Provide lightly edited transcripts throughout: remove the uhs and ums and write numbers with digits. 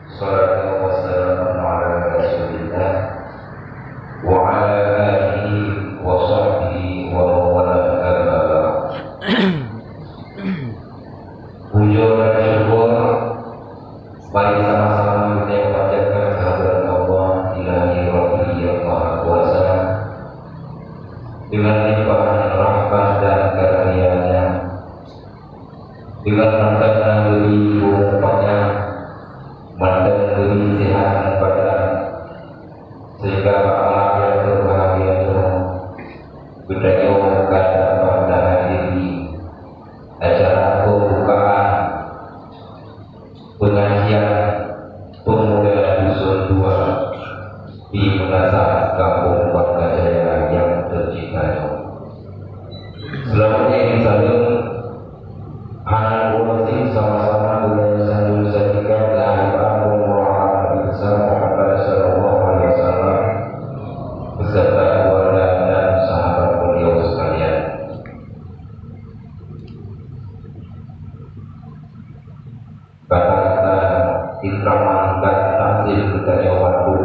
Salatu wassalamu ala Rasulillah wa ala alihi wa sahbihi wa mawala al-bala. Puja dan syukur mari sama-sama kita panjatkan kehadirat Allah Ilahi Rabbi yang Maha Kuasa dengan limpahan rahmat dan karunia-Nya, dengan mandatna beri umurnya, mandat beri sehat badan, sehingga amal yang berbahagia itu budaya kada pada hadiri acara pembukaan pengajian pemuda dusun 2 di Menasah Kampung Bangka Jaya yang tercinta. Selanjutnya ini saling Hanan Ulasih sama-sama dengan sanjung sadikan dari Abu Muhammad Besar Muhammad Sallallahu Alaihi Wasallam beserta keluarga dan sahabat beliau sekalian. Kata-kata ikramankan hasil kita waktu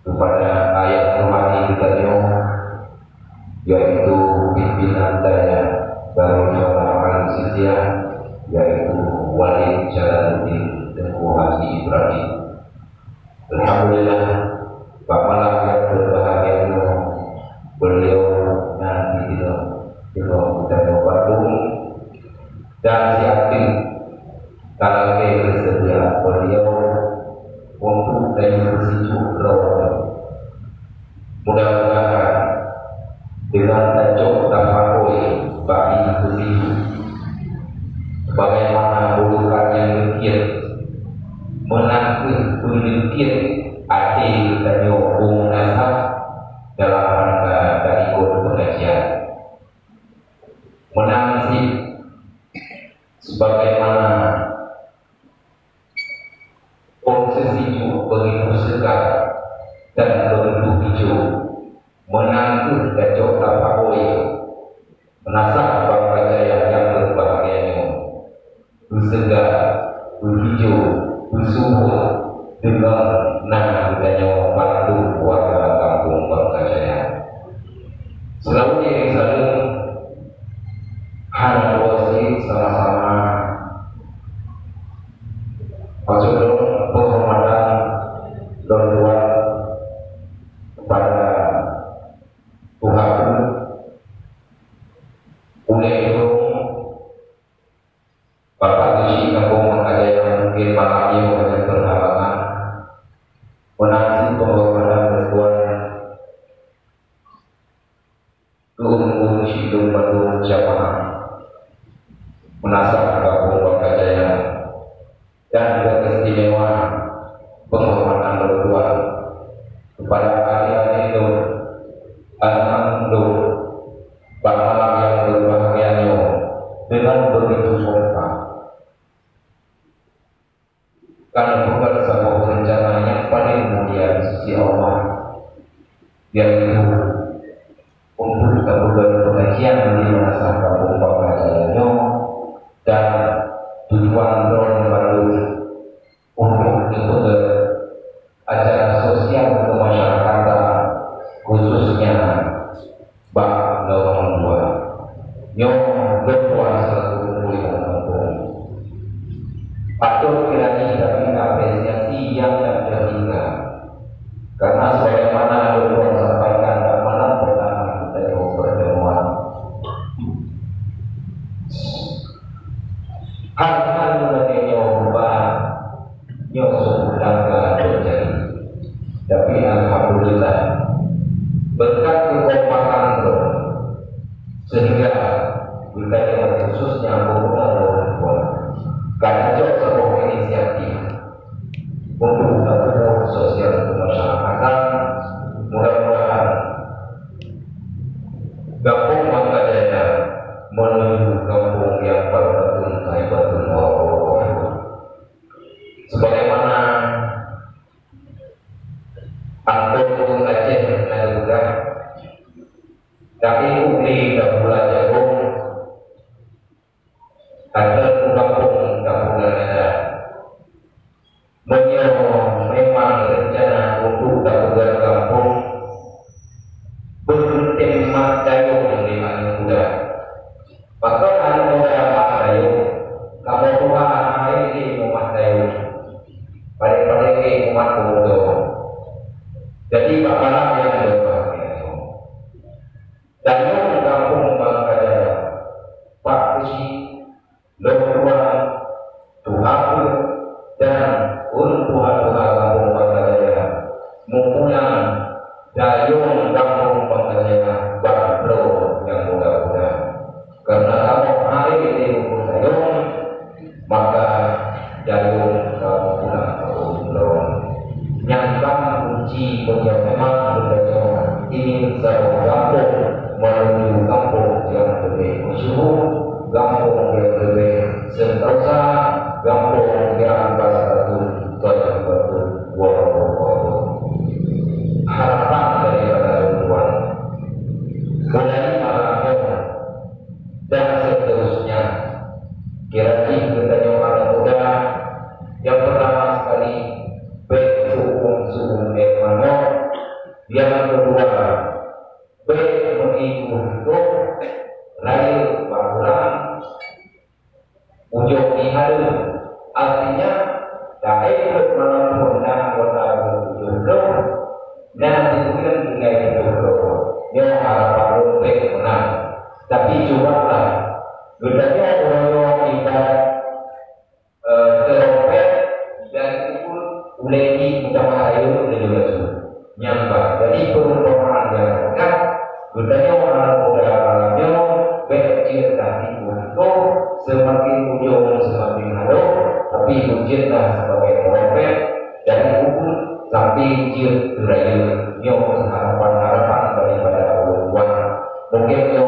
kepada ayat rohani kita yaitu pimpinan daya Darul Syarah Al-Sisiah, yaitu Walid Jalaluddin Tengku Haji Ibrahim. Alhamdulillah, Pak Malang yang berbahagia itu beliau nanti di Kabupaten Bandung dan siapin kalau bersedia beliau untuk dari bersijuk Ramadan. Mudah-mudahan dengan tajuk tafakuri bagi bersijuk bagaimana bulukan yang lekir menangkut berlekir hati dan nyokong nasab dalam rangka dari ikut pengajian menangsi sebagaimana obsesi begitu segar dan begitu hijau menangkut tajuk tafakuri menasah Bangka Jaya yang berbahagianya bersegar, berhijau, bersubur dengan nama budaya Bandung warga Kampung Bangka Jaya. Selanjutnya yang saling Hanan Ulasih sama-sama masuk penghormatan dan doa kepada Tuhan oleh itu Bapak Gusi Kampung Bangka Jaya mungkin malam ini banyak berhalangan menanti penghormatan bertuan Keunggung Sidung Bandung Jamaah Menasah Kampung Bangka Jaya dan juga keistimewaan penghormatan bertuan kepada ahli-ahli itu Alhamdulillah Pak Malang yang berbahagianya dengan begitu sopan karena bukan sebuah rencana yang paling mulia di sisi Allah, yaitu untuk kemudian pengajian di Menasah Kampung Bangka Jaya dan tujuan Drone Bandung untuk mengikuti acara sosial kemasyarakatan khususnya Bak Lorong 2 Nyong bertuan selalu mulia kampung. Patut kiranya kami apresiasi yang tak terhingga karena sebagaimana bertuan sampaikan dan malam pertama kita yang pertemuan hal-hal yang nyoba nyok sudah terjadi, tapi alhamdulillah berkat kekompakan sehingga budaya khususnya pemuda perempuan karena sebuah inisiatif untuk melakukan sosial kemasyarakatan. Mudah-mudahan Kampung Bangka Jaya menuju kampung yang berbentuk kaibatun wawawa maka jalur pulang belum nyambang kunci penjama budaya ini sebuah kampung menuju kampung yang lebih masyhur, kampung yang lebih sentosa, kampung yang bersatu betul wabarakatuh. Harapan daripada Tuhan mulai malamnya dan seterusnya. Kira-kira bertanya orang muda yang pertama sekali suku Ekmano, yang kedua mengikut rayu bangunan ujung dihalu, artinya tak ikut malam dan kota berjodoh dan kemudian tinggal berjodoh yang harapan lebih menang. Tapi cobalah bedanya orang ibadat terompet dan itu uleni utama ayu dan juga nyambang. Jadi perumpamaan yang dekat bedanya orang muda alamnya berkecil dan itu semakin ujung semakin halu, tapi ujunglah sebagai terompet dan hukum sampai ujung terakhir yang harapan-harapan daripada Allah. Mungkin yang